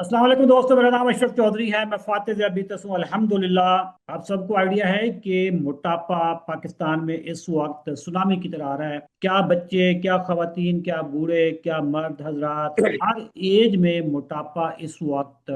अस्सलाम वालेकुम दोस्तों, मेरा नाम अशरफ चौधरी है। मैं फातिज अबीतस हूँ अल्हम्दुलिल्लाह। आप सबको आइडिया है कि मोटापा पाकिस्तान में इस वक्त सुनामी की तरह आ रहा है। क्या बच्चे, क्या खवातीन, क्या बूढ़े, क्या मर्द हजरात, हर एज में मोटापा इस वक्त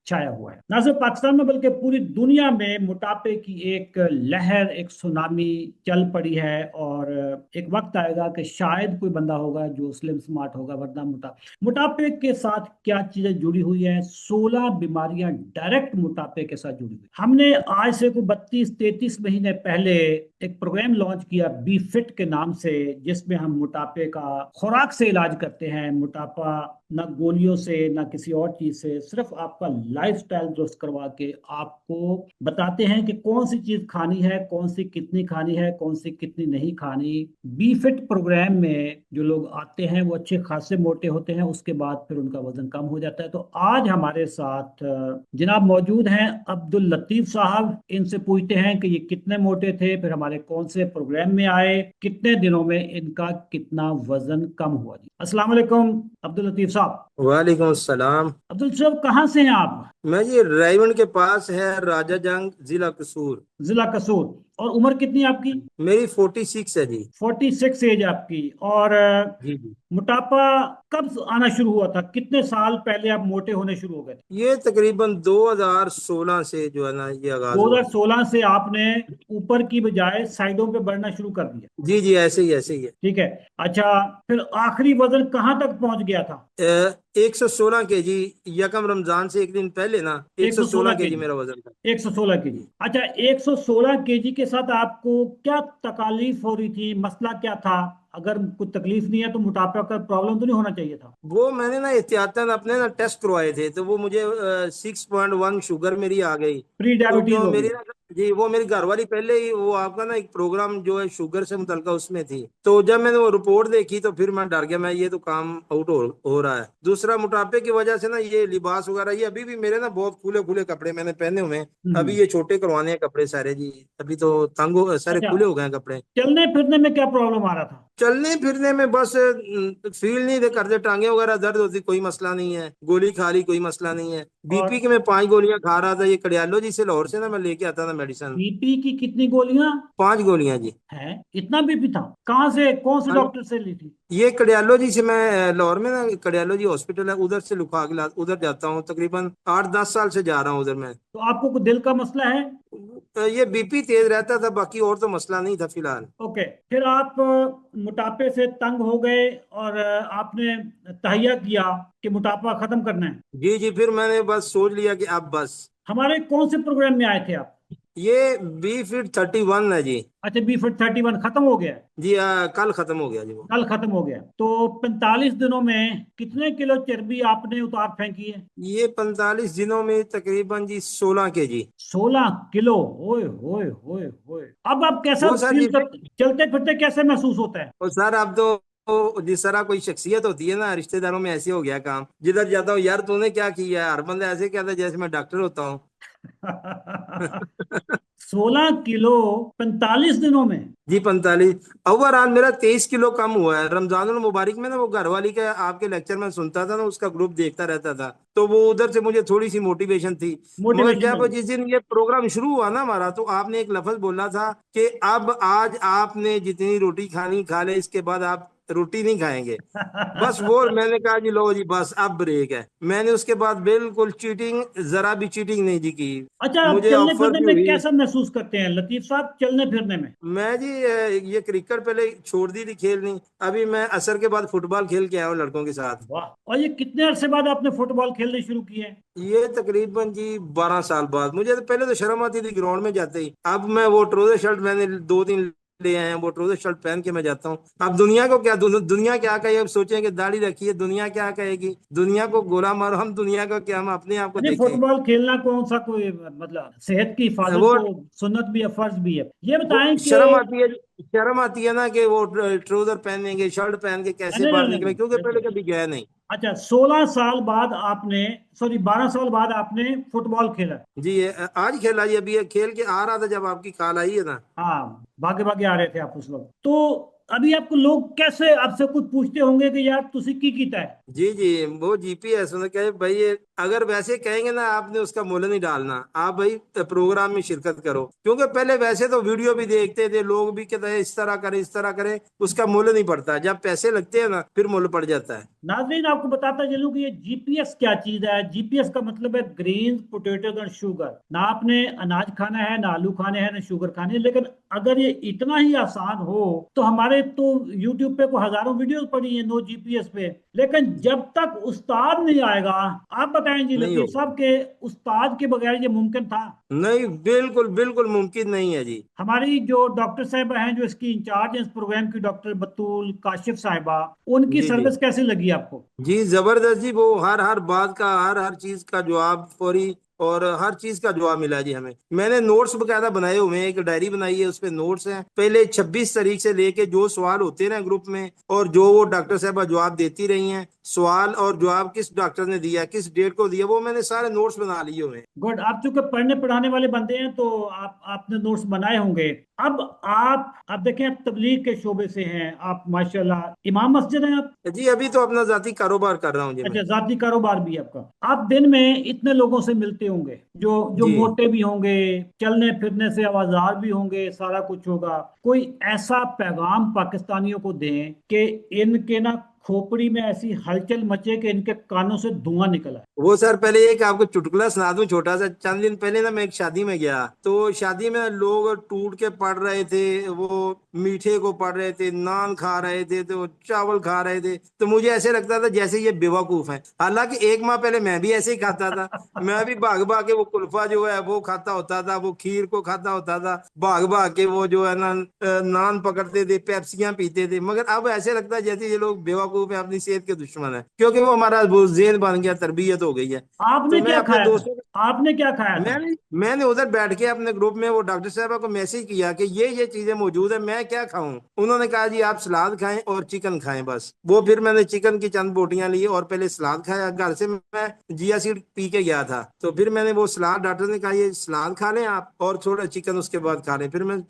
छाया हुआ है। न सिर्फ पाकिस्तान में बल्कि पूरी दुनिया में मोटापे की एक लहर, एक सुनामी चल पड़ी है। और एक वक्त आएगा कि शायद कोई बंदा होगा जो स्लिम स्मार्ट होगा, वरना मोटापे के साथ क्या चीजें जुड़ी हुई हैं। 16 बीमारियां डायरेक्ट मोटापे के साथ जुड़ी हुई। हमने आज से कोई 32-33 महीने पहले एक प्रोग्राम लॉन्च किया बी फिट के नाम से, जिसमें हम मोटापे का खुराक से इलाज करते हैं। मोटापा ना गोलियों से ना किसी और चीज से, सिर्फ आपका लाइफस्टाइल दुरुस्त करवा के आपको बताते हैं कि कौन सी चीज खानी है, कौन सी कितनी खानी है, कौन सी कितनी नहीं खानी। बी फिट प्रोग्राम में जो लोग आते हैं वो अच्छे खासे मोटे होते हैं, उसके बाद फिर उनका वजन कम हो जाता है। तो आज हमारे साथ जनाब मौजूद हैं अब्दुल लतीफ साहब। इनसे पूछते हैं कि ये कितने मोटे थे, फिर हमारे कौन से प्रोग्राम में आए, कितने दिनों में इनका कितना वजन कम हुआ। जी अस्सलाम वालेकुम अब्दुल लतीफ साहब। वालेकुम अस्सलाम। अब्दुल साहब कहाँ से हैं आप? मैं ये रायगढ़ के पास है, राजा जंग, जिला कसूर। जिला कसूर। और उम्र कितनी है आपकी? मेरी 46 है जी। 46 एज आपकी। और जी जी। मोटापा कब आना शुरू हुआ था? कितने साल पहले आप मोटे होने शुरू हो गए थे? ये तकरीबन 2016 से जो है ना, ये आगाज हुआ है। 2016 से आपने ऊपर की बजाय साइडों पे बढ़ना शुरू कर दिया। जी जी, ऐसे ही ऐसे ही है। ठीक है। अच्छा, फिर आखिरी वजन कहाँ तक पहुंच गया था? 116 kg। यकम रमजान से एक दिन पहले ना, एक सौ 116 सोलह के जी केजी। मेरा वजन था। 116 केजी। अच्छा, 116 केजी के साथ आपको क्या तकलीफ हो रही थी? मसला क्या था? अगर कुछ तकलीफ नहीं है तो मोटापा का प्रॉब्लम तो नहीं होना चाहिए था। वो मैंने ना एहतियातन अपने ना टेस्ट करवाए थे, तो वो मुझे 6.1 शुगर मेरी आ गई। प्री तो डायबिटीज क्यों हो मेरी गई। ना, जी वो मेरी घरवाली पहले ही वो आपका ना एक प्रोग्राम जो है शुगर से मुतलका उसमें थी। तो जब मैंने वो रिपोर्ट देखी तो फिर मैं डर गया, मैं ये तो काम आउट हो रहा है। दूसरा, मोटापे की वजह से ना ये लिबास वगैरह, ये अभी भी मेरे ना बहुत खुले खुले कपड़े मैंने पहने हुए हैं। अभी हम्म। ये छोटे करवाने हैं कपड़े सारे जी। अभी तो सारे अच्छा, खुले हो गए हैं कपड़े। चलने फिरने में क्या प्रॉब्लम आ रहा था? चलने फिरने में बस फील नहीं दे करते, टांगे वगैरह दर्द होती, कोई मसला नहीं है। गोली खा ली, कोई मसला नहीं है। बीपी और की मैं 5 गोलियां खा रहा था, ये कड़ियालो जी से लाहौर से ना मैं लेके आता था मेडिसिन। बीपी की कितनी गोलियां? 5 गोलियां जी। है? इतना बीपी था? कहाँ से, कौन से हाँ जी। डॉक्टर से ली थी? ये कड़ियालो जी से, मैं लाहौर में ना कड़ियालो जी हॉस्पिटल है, उधर से लुका के उधर जाता हूँ, तकरीबन 8-10 साल से जा रहा हूँ उधर मैं। तो आपको कोई दिल का मसला है? ये बीपी तेज रहता था, बाकी और तो मसला नहीं था फिलहाल। ओके। फिर आप मोटापे से तंग हो गए और आपने तहैया किया कि मोटापा खत्म करना है। जी जी, फिर मैंने बस सोच लिया कि अब बस। हमारे कौन से प्रोग्राम में आए थे आप? ये B Fit 31 है जी। अच्छा, बी फिट 31 खत्म हो गया है? जी कल खत्म हो गया जी वो। कल खत्म हो गया। तो 45 दिनों में कितने किलो चर्बी आपने उतार फेंकी है? ये 45 दिनों में तकरीबन जी 16 kg। 16 किलो। ओए होए होए होए। अब आप कैसा वो सर फील जिसे, करते, चलते फिरते कैसे महसूस होता है? वो सर अब तो जिस तरह कोई शख्सियत होती है ना, रिश्तेदारों में ऐसे हो गया काम, जिधर जाता हूँ यार तूने क्या किया है, हर बंदा ऐसे कहता है जैसे मैं डॉक्टर होता हूँ। 16 किलो 45 दिनों में? जी 45। ओवरऑल मेरा 23 किलो कम हुआ है। रमजानुल मुबारक में ना वो घरवाली के आपके लेक्चर में सुनता था ना, उसका ग्रुप देखता रहता था, तो वो उधर से मुझे थोड़ी सी मोटिवेशन थी। मगर मोटिवेशन जब मिली। जिस दिन ये प्रोग्राम शुरू हुआ ना हमारा, तो आपने एक लफ्ज बोला था कि अब आज आपने जितनी रोटी खानी खा ले, इसके बाद आप रोटी नहीं खाएंगे। बस वो मैंने कहा जी लो जी बस अब ब्रेक है। मैंने उसके बाद बिल्कुल चीटिंग, जरा भी चीटिंग नहीं जी की। अच्छा, आप मुझे चलने ऑफर फिरने भी में हुई। कैसा महसूस करते हैं लतीफ साहब, चलने फिरने में? मैं जी ये क्रिकेट पहले छोड़ दी थी खेलनी। अभी मैं असर के बाद फुटबॉल खेल के आया हूँ लड़कों के साथ। वाह। और ये कितने अरसे बाद आपने फुटबॉल खेलने शुरू किए हैं? ये तकरीबन जी 12 साल बाद। मुझे तो पहले तो शर्म आती थी ग्राउंड में जाते ही, अब मैं वो ट्राउजर शर्ट मैंने 2 दिन ले आए हैं, वो ट्राउजर शर्ट पहन के मैं जाता हूँ। अब दुनिया को क्या, दुनिया क्या कहे, अब सोचें कि दाढ़ी रखी है, दुनिया क्या कहेगी। दुनिया को गोला मारो, हम दुनिया का क्या, हम अपने आप को अरे, देखें। फुटबॉल खेलना कौन सा कोई मतलब सेहत की हिफाजत वो तो सुन्नत भी है, फर्ज भी है। ये वो बताएं कि शर्म आती है, शर्म आती है ना कि वो ट्राउजर पहनेंगे, शर्ट पहन के कैसे नहीं नहीं बाहर नहीं निकले, नहीं, क्योंकि पहले बिल्कुल। कभी गया नहीं। अच्छा, 16 साल बाद आपने, सॉरी 12 साल बाद आपने फुटबॉल खेला? जी ये आज खेला जी, अभी ये खेल के आ रहा था जब आपकी कॉल आई है ना। हाँ, भागे भागे आ रहे थे आप उस वक्त तो। अभी आपको लोग कैसे आपसे कुछ पूछते होंगे कि यार तुसी की कीता है। जी जी, वो जीपीएस उन्होंने कहे भाई अगर वैसे कहेंगे ना आपने उसका मोल नहीं डालना, आप भाई प्रोग्राम में शिरकत करो, क्योंकि पहले वैसे तो वीडियो भी देखते थे लोग भी कहते हैं इस तरह करें इस तरह करें, उसका मोल नहीं पड़ता, जब पैसे लगते हैं ना फिर मोल पड़ जाता है। नाज़रीन आपको बताता चलूं कि ये जीपीएस क्या चीज है। जीपीएस का मतलब है ग्रेन पोटैटोज एंड शुगर। ना आपने अनाज खाना है, ना आलू खाने हैं, ना शुगर खाने हैं। लेकिन अगर ये इतना ही आसान हो तो हमारे तो यूट्यूब पे को हजारों वीडियोस पड़ी हैं नो जीपीएस पे। लेकिन जब तक उस्ताद नहीं आएगा, आप बताएं जी नहीं लतीफ होगा। साहब के उस्ताद के बगैर ये मुमकिन था? नहीं, बिल्कुल बिल्कुल मुमकिन नहीं है जी। हमारी जो डॉक्टर साहिबा हैं जो इसकी इंचार्ज हैं इस प्रोग्राम की, डॉक्टर बतूल काशिफ साहिबा, उनकी जी जी सर्विस कैसी लगी आपको? जी, जबरदस्त जी, वो हर हर बात का हर हर चीज का जवाब फौरी, और हर चीज का जवाब मिला जी हमें। मैंने नोट्स बकायदा बनाए हुए हैं, एक डायरी बनाई है उसपे नोट्स हैं, पहले 26 तारीख से लेके जो सवाल होते हैं ना ग्रुप में, और जो वो डॉक्टर साहबा जवाब देती रही हैं, सवाल और जवाब किस डॉक्टर ने दिया किस डेट को दिया, वो मैंने सारे नोट्स बना लिए हुए हैं। गुड। आप चूंकि पढ़ने पढ़ाने वाले बंदे हैं तो आपने नोट्स बनाए होंगे। अब आप देखें, आप तबलीग के शोबे से हैं, आप माशाल्लाह इमाम मस्जिद हैं आप। जी, अभी तो अपना जाती कारोबार कर रहा हूँ जी मैं। अच्छा, जाती कारोबार भी है आपका। आप दिन में इतने लोगों से मिलते होंगे जो जो जी मोटे भी होंगे, चलने फिरने से आवाजार भी होंगे, सारा कुछ होगा। कोई ऐसा पैगाम पाकिस्तानियों को दें कि इनके ना खोपड़ी में ऐसी हलचल मचे कि इनके कानों से धुआं निकला। वो सर, पहले एक आपको चुटकुला सुना दूं छोटा सा। चंद दिन पहले ना मैं एक शादी में गया, तो शादी में लोग टूट के पड़ रहे थे, वो मीठे को पड़ रहे थे, नान खा रहे थे, तो चावल खा रहे थे, तो मुझे ऐसे लगता था जैसे ये बेवकूफ है। हालांकि एक माह पहले मैं भी ऐसे ही खाता था, मैं भी भाग भाग के वो कुल्फा जो है वो खाता होता था, वो खीर को खाता होता था, भाग भाग के वो जो है ना नान पकड़ते थे, पेप्सियां पीते थे। मगर अब ऐसे लगता है जैसे ये लोग बेवकूफ है, अपनी सेहत के दुश्मन है, क्योंकि वो हमारा वो जेल बन गया, तरबियत हो गई है। तो आपने मैं क्या अपने खाया था? दोस्तों, आपने क्या खाया था? मैंने उधर बैठ के अपने ग्रुप में वो डॉक्टर साहबा को मैसेज किया कि ये चीजें मौजूद है, मैं क्या खाऊं। उन्होंने कहा जी आप सलाद खाएं और चिकन खाएं बस। वो फिर मैंने चिकन की चंद बोटियां ली और पहले सलाद खाया। घर से मैं जिया सीड पी के गया था, तो फिर मैंने वो सलाद, डॉक्टर ने कहा ये सलाद खा लें आप और थोड़ा चिकन उसके बाद खा लें। फिर मैं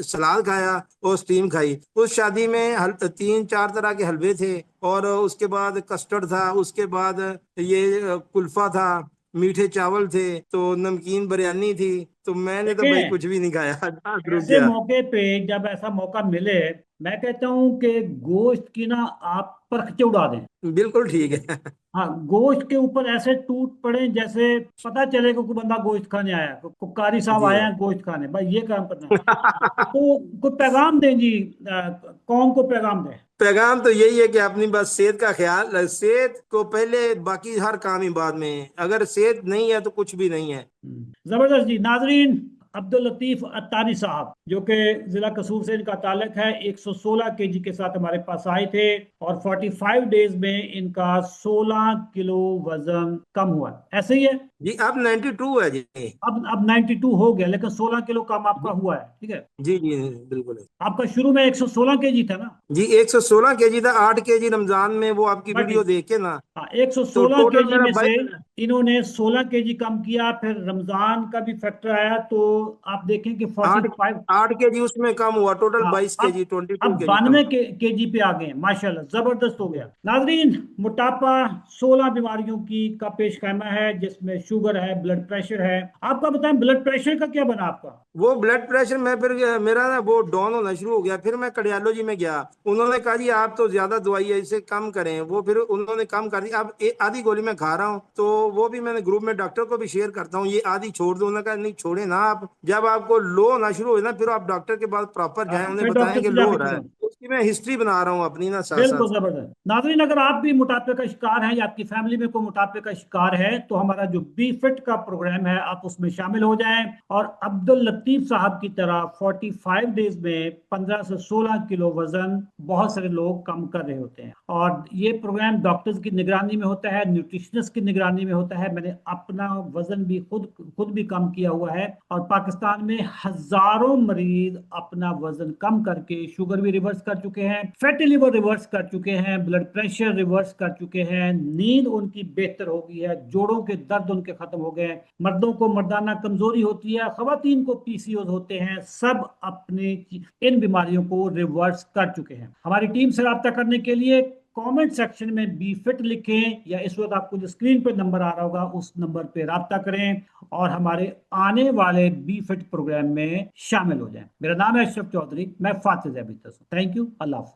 सलाद खाया और स्टीम खाई। उस शादी में 3 4 तरह के हलवे थे, और उसके बाद कस्टर्ड था, उसके बाद ये कुल्फा था, मीठे चावल थे, तो नमकीन बिरयानी थी। तो मैंने तो भाई देखें, कुछ भी नहीं खाया। रुक ऐसे गया। मौके पे जब ऐसा मौका मिले, मैं कहता हूं कि गोश्त की ना आप परखचे उड़ा दें। बिल्कुल ठीक है। हाँ, गोश्त के ऊपर ऐसे टूट पड़े जैसे पता चले कि कोई बंदा गोश्त खाने आया, कारी साहब जी। आए हैं गोश्त खाने, भाई ये काम करना है। तो कोई पैगाम दें जी, कौम को पैगाम दें। पैगाम तो यही है कि अपनी बस सेहत का ख्याल, सेहत को पहले, बाकी हर काम ही बाद में। अगर सेहत नहीं है तो कुछ भी नहीं है। जबरदस्त जी। नाजरीन, अब्दुल लतीफ अत्तारी साहब जो कि जिला कसूर से इनका ताल्लुक है, 116 केजी के साथ हमारे पास आए थे और 45 डेज में इनका 16 किलो वजन कम हुआ। ऐसे ही है? जी, अब 92 है जी। अब 92 हो गया, लेकिन 16 किलो कम आपका जी हुआ है, ठीक है। जी जी, बिल्कुल। आपका शुरू में 116 केजी था ना? जी, 116 केजी था, 8 केजी रमजान में वो आपकी बट वीडियो देख के ना। हाँ, एक सौ तो सोलह टोटल केजी मेरा में से बाईस। इन्होंने 16 केजी कम किया, फिर रमजान का भी फैक्टर आया तो आप देखें कि आठ 45। 8 केजी उसमें कम हुआ, टोटल हाँ, 22 केजी, ट्वेंटी अब टू केजी कम 92 हुआ। केजी पे आ गए हैं, माशाल्लाह जबरदस्त हो गया। नाजरीन, मोटापा 16 बीमारियों की का पेश खैमा है, जिसमें शुगर है, ब्लड प्रेशर है। आपका बताएं, ब्लड प्रेशर का क्या बना आपका? वो ब्लड प्रेशर में फिर मेरा ना वो डाउन होना शुरू हो गया। फिर मैं कार्डियोलॉजी में गया, उन्होंने कहा जी आप तो ज्यादा दवाई है, इसे कम करें। वो फिर उन्होंने कम कर दी। अब आधी गोली मैं खा रहा हूँ, तो वो भी मैंने ग्रुप में डॉक्टर को भी शेयर करता हूँ, ये आधी छोड़ दो। उन्होंने कहा नहीं छोड़े ना आप, जब आपको लो होना शुरू हो ना फिर आप डॉक्टर के पास प्रॉपर जाएं, उन्हें फिर बताएं डॉक्टर कि से लो हो जाके रहा है। करवाएं। उसकी मैं हिस्ट्री बना रहा हूँ अपनी ना साथ बिल्कुल साथ। जबरदस्त। नाजरीन, अगर आप भी मोटापे का शिकार हैं या आपकी फैमिली में कोई मोटापे का शिकार है तो हमारा जो बी फिट का प्रोग्राम है आप उसमें शामिल हो जाएं और अब्दुल लतीफ साहब की तरह 45 डेज में 15 से 16 किलो वजन बहुत सारे लोग कम कर रहे होते हैं। और ये प्रोग्राम डॉक्टर्स की निगरानी में होता है, न्यूट्रिशनिस्ट की निगरानी में होता है। मैंने अपना वजन भी खुद खुद भी कम किया हुआ है और पाकिस्तान में हजारों मरीज अपना वजन कम करके शुगर भी रिवर्स कर चुके हैं, फैटी लिवर रिवर्स कर चुके हैं, ब्लड प्रेशर रिवर्स कर चुके हैं, नींद उनकी बेहतर हो गई है, जोड़ों के दर्द उनके खत्म हो गए हैं, मर्दों को मर्दाना कमजोरी होती है, खवातीन को पीसीओएस होते हैं, सब अपने इन बीमारियों को रिवर्स कर चुके हैं। हमारी टीम से रब्ता करने के लिए कमेंट सेक्शन में बी फिट लिखें, या इस वक्त आपको जो स्क्रीन पे नंबर आ रहा होगा उस नंबर पे रब्ता करें और हमारे आने वाले बी फिट प्रोग्राम में शामिल हो जाएं। मेरा नाम है अशरफ चौधरी, मैं फातिज अभी। Thank you, Allah Hafiz.